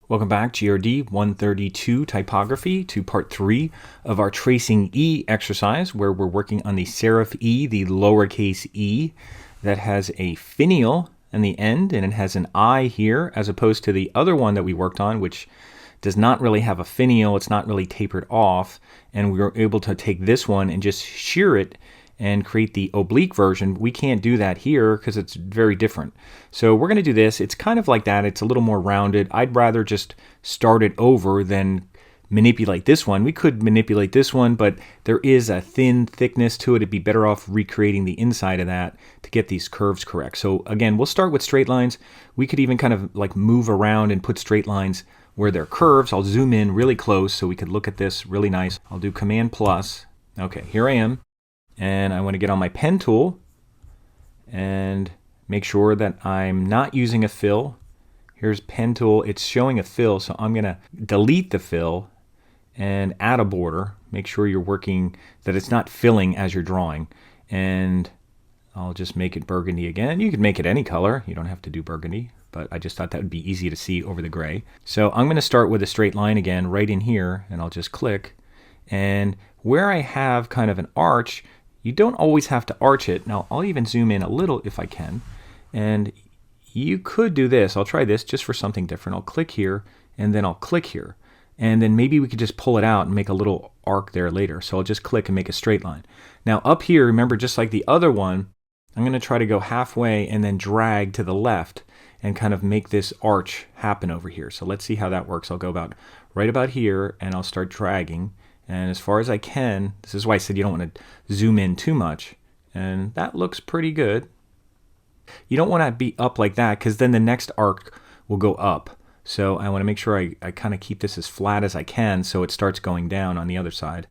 Welcome back, GRD132 typography, to part 3 of our Tracing E exercise, where we're working on the serif E, the lowercase e, that has a finial in the end, and it has an I here, as opposed to the other one that we worked on, which does not really have a finial. It's not really tapered off, and we were able to take this one and just shear it and create the oblique version. We can't do that here because it's very different. So we're going to do this. It's kind of like that. It's a little more rounded. I'd rather just start it over than manipulate this one. We could manipulate this one, but there is a thin thickness to it. It'd be better off recreating the inside of that to get these curves correct. So again, we'll start with straight lines. We could even kind of like move around and put straight lines where they're curves. I'll zoom in really close so we could look at this really nice. I'll do Command plus. Okay, here I am. And I want to get on my pen tool and make sure that I'm not using a fill. Here's pen tool. It's showing a fill, so I'm going to delete the fill and add a border. Make sure you're working that it's not filling as you're drawing. And I'll just make it burgundy again. You could make it any color. You don't have to do burgundy, but I just thought that would be easy to see over the gray. So I'm going to start with a straight line again right in here, and I'll just click. And where I have kind of an arch, you don't always have to arch it. Now, I'll even zoom in a little if I can. And you could do this. I'll try this just for something different. I'll click here, and then I'll click here. And then maybe we could just pull it out and make a little arc there later. So I'll just click and make a straight line. Now, up here, remember, just like the other one, I'm going to try to go halfway and then drag to the left and kind of make this arch happen over here. So let's see how that works. I'll go right about here, and I'll start dragging. And as far as I can, this is why I said you don't want to zoom in too much. And that looks pretty good. You don't want to be up like that because then the next arc will go up. So I want to make sure I kind of keep this as flat as I can so it starts going down on the other side.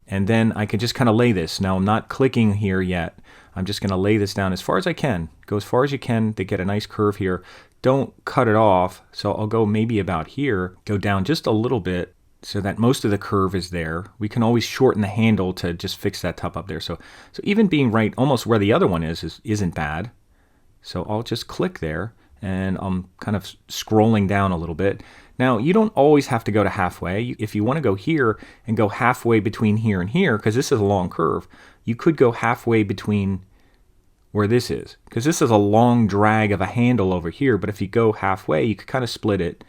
And then I can just kind of lay this. Now I'm not clicking here yet. I'm just going to lay this down as far as I can. Go as far as you can to get a nice curve here. Don't cut it off. So I'll go maybe about here. Go down just a little bit, so that most of the curve is there. We can always shorten the handle to just fix that top up there. So even being right almost where the other one isn't bad. So I'll just click there, and I'm kind of scrolling down a little bit. Now, you don't always have to go to halfway. If you want to go here and go halfway between here and here, because this is a long curve, you could go halfway between where this is, because this is a long drag of a handle over here. But if you go halfway, you could kind of split it.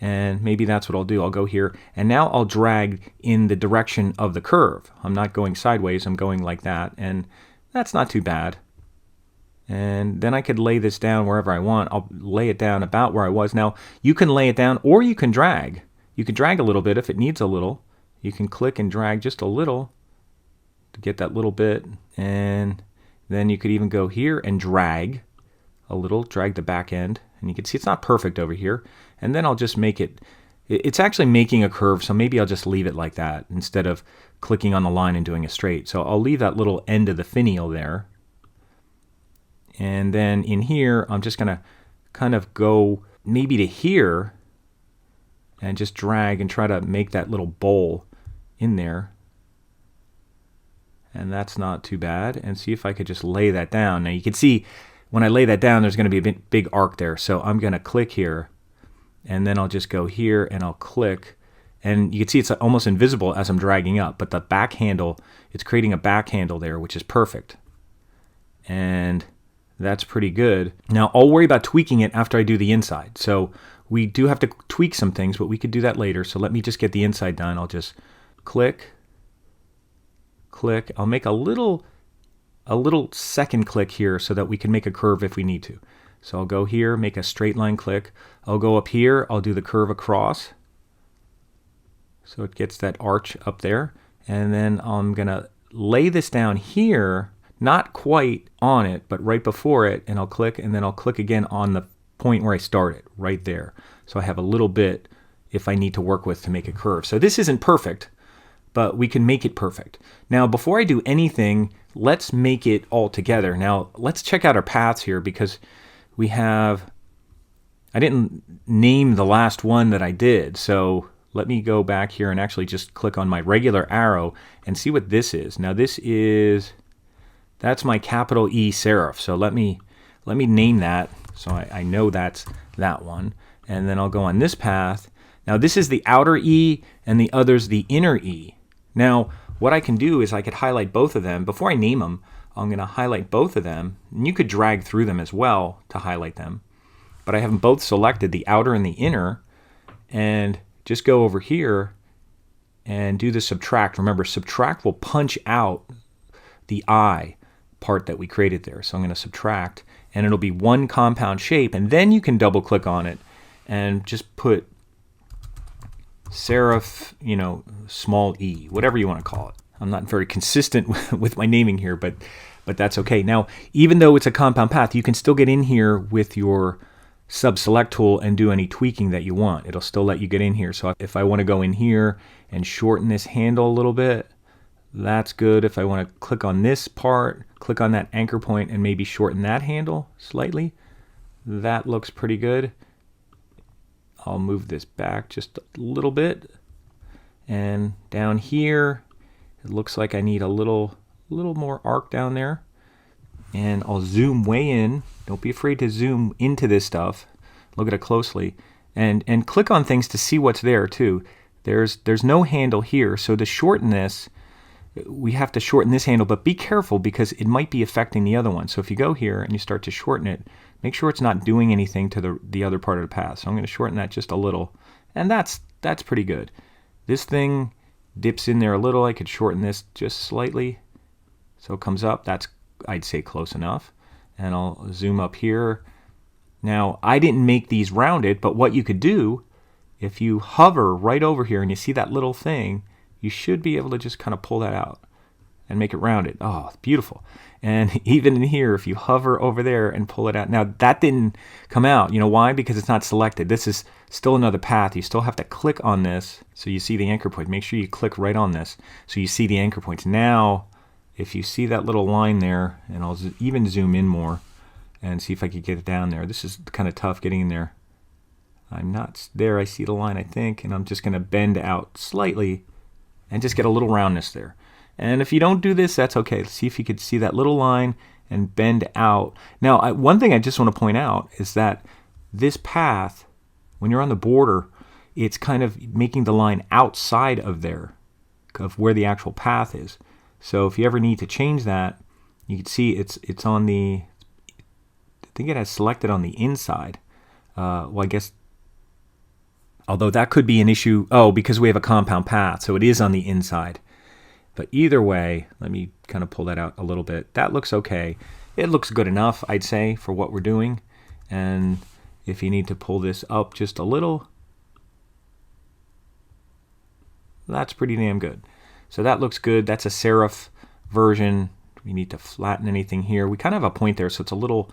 And maybe that's what I'll do. I'll go here, and now I'll drag in the direction of the curve. I'm not going sideways, I'm going like that, and that's not too bad. And then I could lay this down wherever I want. I'll lay it down about where I was. Now, you can lay it down, or you can drag. You can drag a little bit if it needs a little. You can click and drag just a little to get that little bit. And then you could even go here and drag a little, drag the back end. And you can see it's not perfect over here. And then I'll just make it, it's actually making a curve, so maybe I'll just leave it like that instead of clicking on the line and doing a straight. So I'll leave that little end of the finial there. And then in here, I'm just going to kind of go maybe to here and just drag and try to make that little bowl in there. And that's not too bad. And see if I could just lay that down. Now you can see when I lay that down, there's going to be a big arc there. So I'm going to click here, and then I'll just go here and I'll click. And you can see it's almost invisible as I'm dragging up, but the back handle, it's creating a back handle there, which is perfect. And that's pretty good. Now I'll worry about tweaking it after I do the inside. So we do have to tweak some things, but we could do that later. So let me just get the inside done. I'll just click, click. I'll make a little second click here so that we can make a curve if we need to. So I'll go here, make a straight line click. I'll go up here, I'll do the curve across. So it gets that arch up there. And then I'm gonna lay this down here, not quite on it, but right before it, and I'll click, and then I'll click again on the point where I started, right there. So I have a little bit if I need to work with to make a curve. So this isn't perfect, but we can make it perfect. Now, before I do anything, let's make it all together. Now, let's check out our paths here, because we have, I didn't name the last one that I did. So let me go back here and actually just click on my regular arrow and see what this is. Now that's my capital E serif. So let me name that so I know that's that one. And then I'll go on this path, Now this is the outer E and the other's the inner E. Now what I can do is I could highlight both of them. Before I name them, I'm going to highlight both of them. And you could drag through them as well to highlight them. But I have them both selected, the outer and the inner, and just go over here and do the subtract. Remember, subtract will punch out the I part that we created there. So I'm going to subtract, and it'll be one compound shape, and then you can double click on it and just put serif, small e, whatever you want to call it. I'm not very consistent with my naming here, but that's okay. Now, even though it's a compound path, you can still get in here with your sub-select tool and do any tweaking that you want. It'll still let you get in here. So if I want to go in here and shorten this handle a little bit, that's good. If I want to click on this part, click on that anchor point and maybe shorten that handle slightly, that looks pretty good. I'll move this back just a little bit. And down here, it looks like I need a little more arc down there. And I'll zoom way in. Don't be afraid to zoom into this stuff. Look at it closely. And click on things to see what's there too. There's no handle here, so to shorten this, we have to shorten this handle, but be careful because it might be affecting the other one. So if you go here and you start to shorten it, make sure it's not doing anything to the other part of the path. So I'm going to shorten that just a little, and that's pretty good. This thing dips in there a little. I could shorten this just slightly so it comes up. That's, I'd say, close enough. And I'll zoom up here. Now, I didn't make these rounded, but what you could do, if you hover right over here and you see that little thing, you should be able to just kind of pull that out and make it rounded. Oh, it's beautiful. And even in here, if you hover over there and pull it out. Now, that didn't come out. You know why? Because it's not selected. This is still another path. You still have to click on this so you see the anchor point. Make sure you click right on this so you see the anchor points. Now, if you see that little line there, and I'll even zoom in more and see if I could get it down there. This is kind of tough getting in there. I'm not there. I see the line, I think, and I'm just going to bend out slightly and just get a little roundness there. And if you don't do this, that's okay. Let's see if you could see that little line and bend out. Now, one thing I just want to point out is that this path, when you're on the border, it's kind of making the line outside of there, of where the actual path is. So if you ever need to change that, you can see it's on the, I think it has selected on the inside. Well, I guess, although that could be an issue, because we have a compound path, so it is on the inside. But either way, let me kind of pull that out a little bit. That looks okay. It looks good enough, I'd say, for what we're doing. And if you need to pull this up just a little, that's pretty damn good. So that looks good. That's a serif version. We need to flatten anything here. We kind of have a point there, so it's a little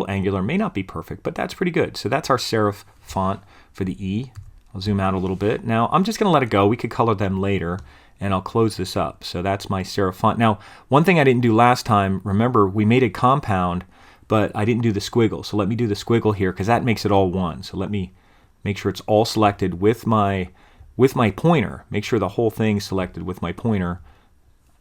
angular. May not be perfect, but that's pretty good. So that's our serif font for the E. I'll zoom out a little bit. Now I'm just going to let it go. We could color them later, and I'll close this up. So that's my serif font. Now, one thing I didn't do last time, remember we made it compound, but I didn't do the squiggle. So let me do the squiggle here because that makes it all one. So let me make sure it's all selected with my pointer. Make sure the whole thing's selected with my pointer,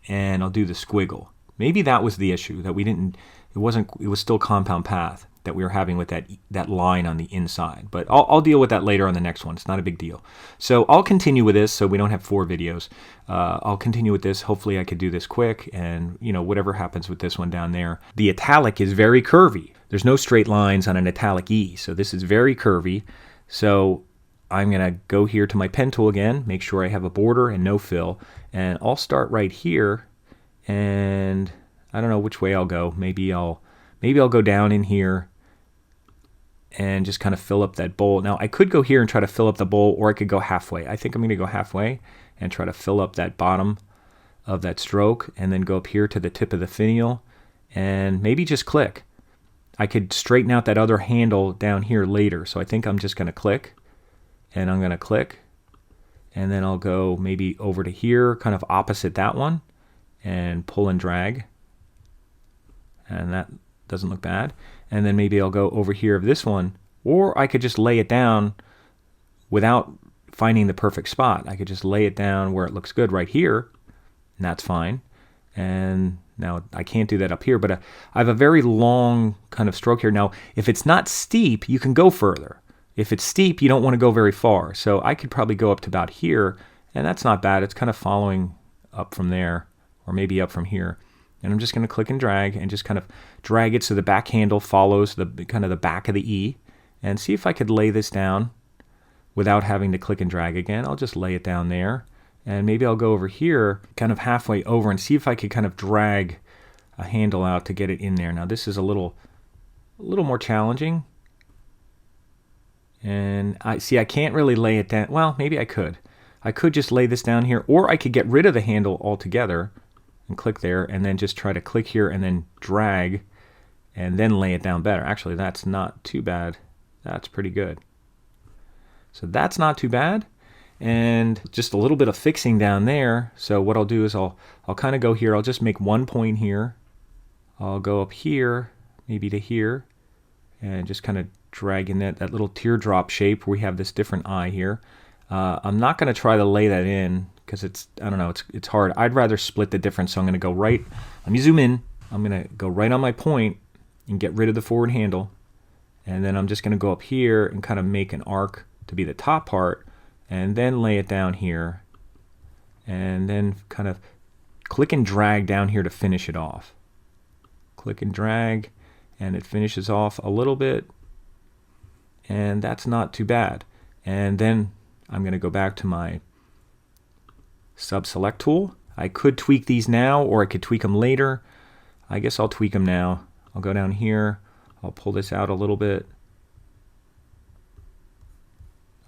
and I'll do the squiggle. Maybe that was the issue, that it was still compound path that we were having with that line on the inside. But I'll deal with that later on the next one. It's not a big deal. So I'll continue with this so we don't have 4 videos. I'll continue with this. Hopefully I could do this quick, and whatever happens with this one down there. The italic is very curvy. There's no straight lines on an italic E, so this is very curvy. So I'm going to go here to my pen tool again, make sure I have a border and no fill, and I'll start right here, and I don't know which way I'll go. Maybe I'll go down in here and just kind of fill up that bowl. Now, I could go here and try to fill up the bowl, or I could go halfway. I think I'm going to go halfway and try to fill up that bottom of that stroke, and then go up here to the tip of the finial and maybe just click. I could straighten out that other handle down here later, so I think I'm just going to click, and I'm going to click, and then I'll go maybe over to here, kind of opposite that one, and pull and drag, and that doesn't look bad. And then maybe I'll go over here of this one, or I could just lay it down without finding the perfect spot. I could just lay it down where it looks good right here, and that's fine. And now I can't do that up here, but I have a very long kind of stroke here. Now, if it's not steep, you can go further. if it's steep, you don't want to go very far. So I could probably go up to about here, and that's not bad. It's kind of following up from there, or maybe up from here. And I'm just going to click and drag and just kind of drag it so the back handle follows the kind of the back of the E, and see if I could lay this down without having to click and drag again. I'll just lay it down there, and maybe I'll go over here kind of halfway over and see if I could kind of drag a handle out to get it in there. Now this is a little more challenging, and I can't really lay it down. Well, maybe I could just lay this down here, or I could get rid of the handle altogether and click there, and then just try to click here and then drag and then lay it down better. Actually, that's not too bad. That's pretty good. So that's not too bad, and just a little bit of fixing down there. So what I'll do is I'll kind of go here. I'll just make one point here. I'll go up here, maybe to here, and just kind of drag in that little teardrop shape where we have this different eye here. I'm not going to try to lay that in because I don't know, it's hard. I'd rather split the difference, so I'm going to go right. Let me zoom in. I'm going to go right on my point and get rid of the forward handle, and then I'm just going to go up here and kind of make an arc to be the top part, and then lay it down here, and then kind of click and drag down here to finish it off. Click and drag, and it finishes off a little bit, and that's not too bad. And then I'm going to go back to my sub select tool. I could tweak these now, or I could tweak them later. I guess I'll tweak them now. I'll go down here, I'll pull this out a little bit,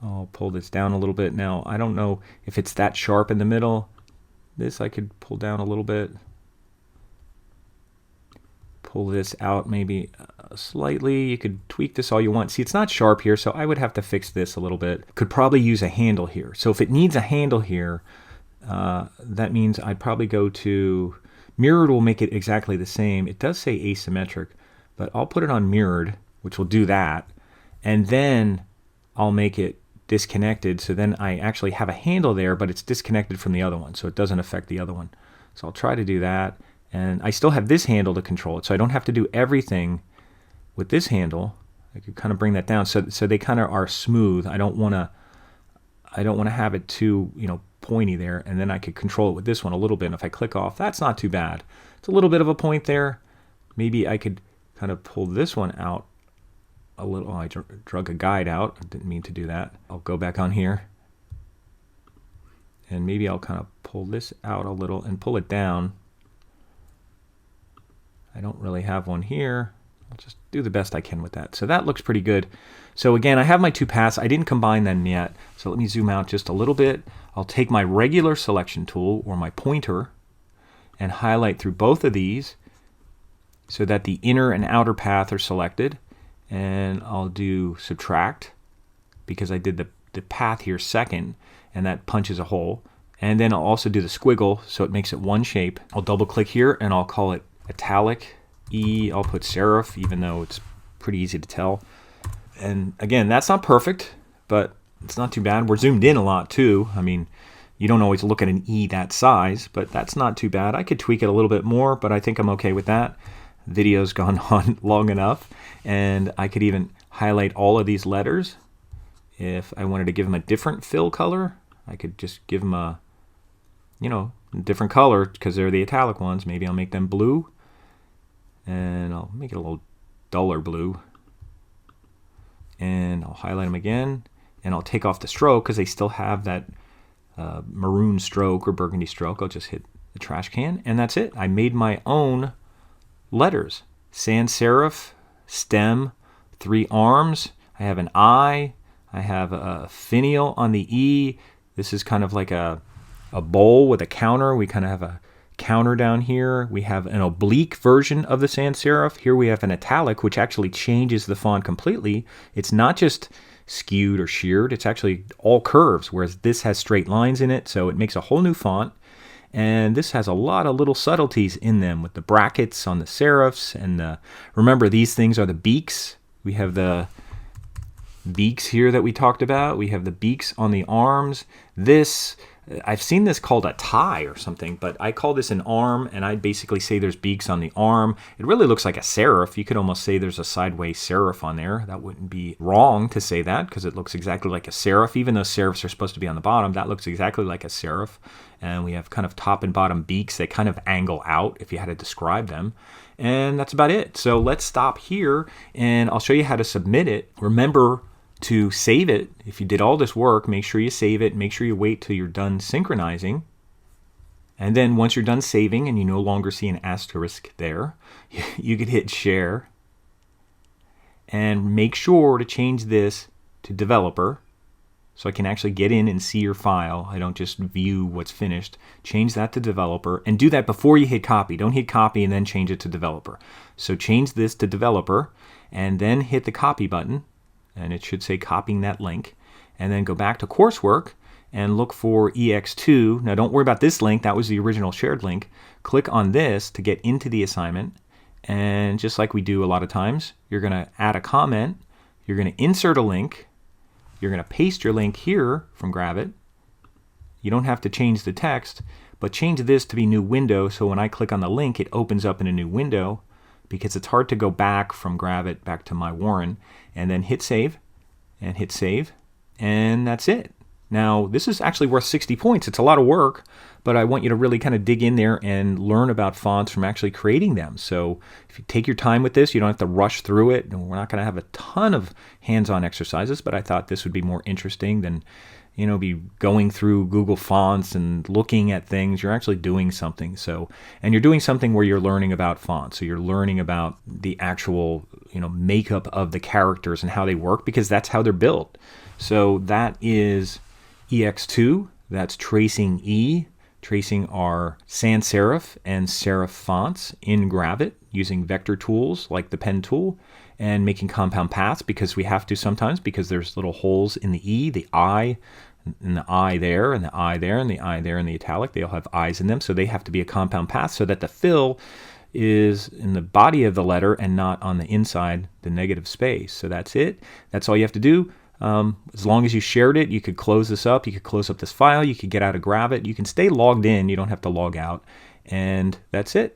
I'll pull this down a little bit. Now I don't know if it's that sharp in the middle. This I could pull down a little bit, pull this out maybe slightly. You could tweak this all you want. See, it's not sharp here, so I would have to fix this a little bit. Could probably use a handle here. So if it needs a handle here, that means I'd probably go to mirrored. Will make it exactly the same. It does say asymmetric, but I'll put it on mirrored, which will do that, and then I'll make it disconnected, so then I actually have a handle there, but it's disconnected from the other one, so it doesn't affect the other one. So I'll try to do that, and I still have this handle to control it, so I don't have to do everything with this handle. I could kind of bring that down so they kind of are smooth. I don't want to have it too, pointy there, and then I could control it with this one a little bit. And if I click off, that's not too bad. It's a little bit of a point there. Maybe I could kind of pull this one out a little. Oh, I drug a guide out. I didn't mean to do that. I'll go back on here, and maybe I'll kind of pull this out a little and pull it down. I don't really have one here. I'll just do the best I can with that. So that looks pretty good. So again, I have my two paths. I didn't combine them yet. So let me zoom out just a little bit. I'll take my regular selection tool, or my pointer, and highlight through both of these so that the inner and outer path are selected. And I'll do subtract because I did the path here second, and that punches a hole. And then I'll also do the squiggle so it makes it one shape. I'll double click here and I'll call it italic E. I'll put serif, even though it's pretty easy to tell. And again, that's not perfect, but it's not too bad. We're zoomed in a lot too. I mean, you don't always look at an E that size, but that's not too bad. I could tweak it a little bit more, but I think I'm okay with that. Video's gone on long enough, and I could even highlight all of these letters. If I wanted to give them a different fill color, I could just give them a, different color because they're the italic ones. Maybe I'll make them blue, and I'll make it a little duller blue, and I'll highlight them again, and I'll take off the stroke because they still have that maroon stroke or burgundy stroke. I'll just hit the trash can, and that's it. I made my own letters. Sans serif, stem, 3 arms. I have an I. I have a finial on the E. This is kind of like a bowl with a counter. We kind of have a counter down here. We have an oblique version of the sans serif. Here we have an italic, which actually changes the font completely. It's not just skewed or sheared. It's actually all curves, whereas this has straight lines in it, so it makes a whole new font. And this has a lot of little subtleties in them with the brackets on the serifs. And remember, these things are the beaks. We have the beaks here that we talked about. We have the beaks on the arms. This, I've seen this called a tie or something, but I call this an arm, and I basically say there's beaks on the arm. It really looks like a serif. You could almost say there's a sideways serif on there. That wouldn't be wrong to say that because it looks exactly like a serif. Even though serifs are supposed to be on the bottom, that looks exactly like a serif. And we have kind of top and bottom beaks that kind of angle out if you had to describe them. And that's about it. So let's stop here, and I'll show you how to submit it. Remember to save it. If you did all this work, make sure you save it. Make sure you wait till you're done synchronizing. And then once you're done saving and you no longer see an asterisk there, you could hit share. And make sure to change this to developer so I can actually get in and see your file. I don't just view what's finished. Change that to developer, and do that before you hit copy. Don't hit copy and then change it to developer. So change this to developer and then hit the copy button, and it should say copying that link, and then go back to coursework and look for ex2. Now don't worry about this link, that was the original shared link. Click on this to get into the assignment, and just like we do a lot of times, you're going to add a comment, you're going to insert a link, you're going to paste your link here from Gravit. You don't have to change the text, but change this to be new window, so when I click on the link it opens up in a new window, because it's hard to go back from Gravit back to MyWarren. And then hit save, and hit save, and that's it. Now this is actually worth 60 points. It's a lot of work, but I want you to really kind of dig in there and learn about fonts from actually creating them. So if you take your time with this, you don't have to rush through it. And we're not going to have a ton of hands-on exercises, but I thought this would be more interesting than be going through Google Fonts and looking at things. You're actually doing something. So, and you're doing something where you're learning about fonts. So you're learning about the actual, makeup of the characters and how they work, because that's how they're built. So that is ex2. That's Tracing E. Tracing our sans serif and serif fonts in Gravit using vector tools like the pen tool, and making compound paths because we have to sometimes, because there's little holes in the E, the I, and the I there, and the I there, and the I there, and the italic. They all have I's in them, so they have to be a compound path so that the fill is in the body of the letter and not on the inside, the negative space. So that's it. That's all you have to do. As long as you shared it, you could close this up. You could close up this file. You could get out of Gravit. You can stay logged in. You don't have to log out. And that's it.